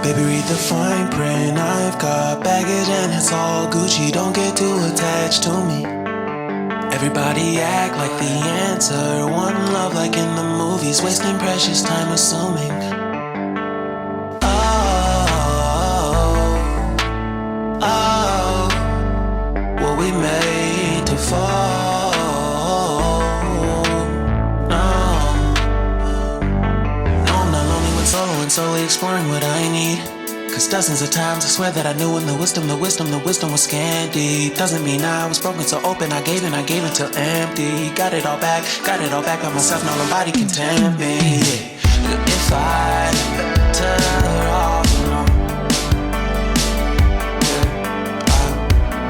Baby, read the fine print. I've got baggage and it's all Gucci. Don't get too attached to me. Everybody act like the answer. One love like in the movies. Wasting precious time assuming. Were we made to fall? No, I'm not lonely when solo and solely exploring what I need. Cause dozens of times I swear that I knew when the wisdom was scanty. Doesn't mean I was broken so open, I gave it till empty. Got it all back by myself, now nobody can tempt me. If I better off alone, I'll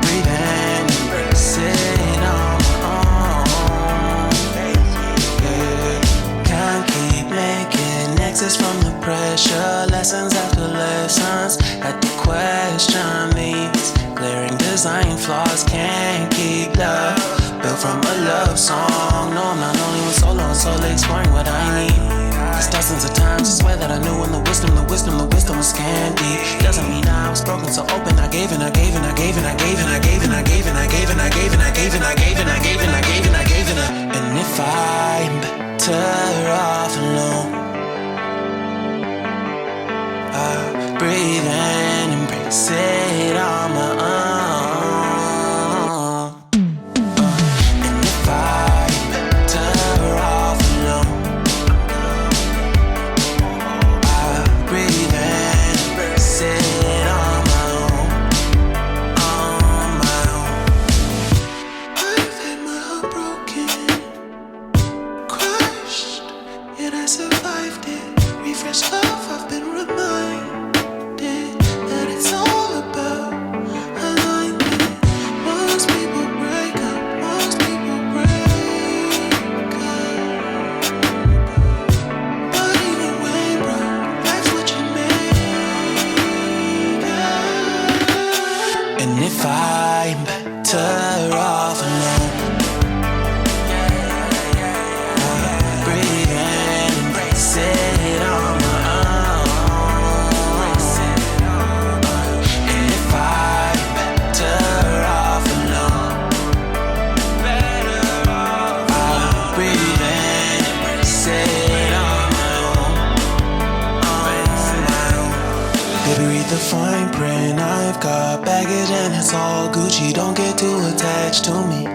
breathe and embrace it on my own. Can't keep making exits from the pressure. Lessons after lessons, had to question these glaring design flaws. Can't keep love built from a love song. No, I'm not only with solo and solely exploring what I need. Cause dozens of times I swear that I knew when the wisdom was scanty. Doesn't mean I was broken so open, I gave it. And if I'm better off alone, I'll breathe and embrace it on my own. And if I'm better off alone, I'll breathe and embrace it on my own. I've had my heart broken, crushed, yet I survived it. Refresh love, I've been reminded that it's all about alignment. Most people break up, but even when broke, life's what you make of. And if I'm better off alone, I'll breathe and embrace it on my own. And if I'm better off alone, I'll breathe and embrace it on my own. Baby, read the fine print. I've got baggage and it's all Gucci. Don't get too attached to me.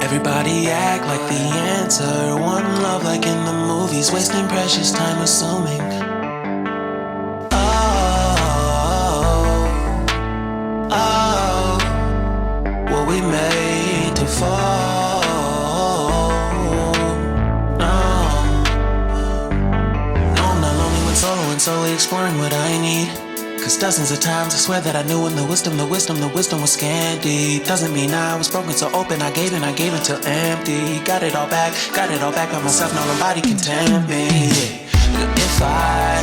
Everybody act like the answer. One love like in the movies. Wasting precious time assuming. Were we made to fall? No, I'm not lonely when solo and solely exploring what I need. Cause dozens of times I swear that I knew when the wisdom was scanty. Doesn't mean I was broken so open, I gave it till empty. Got it all back by myself, now nobody can tempt me. If I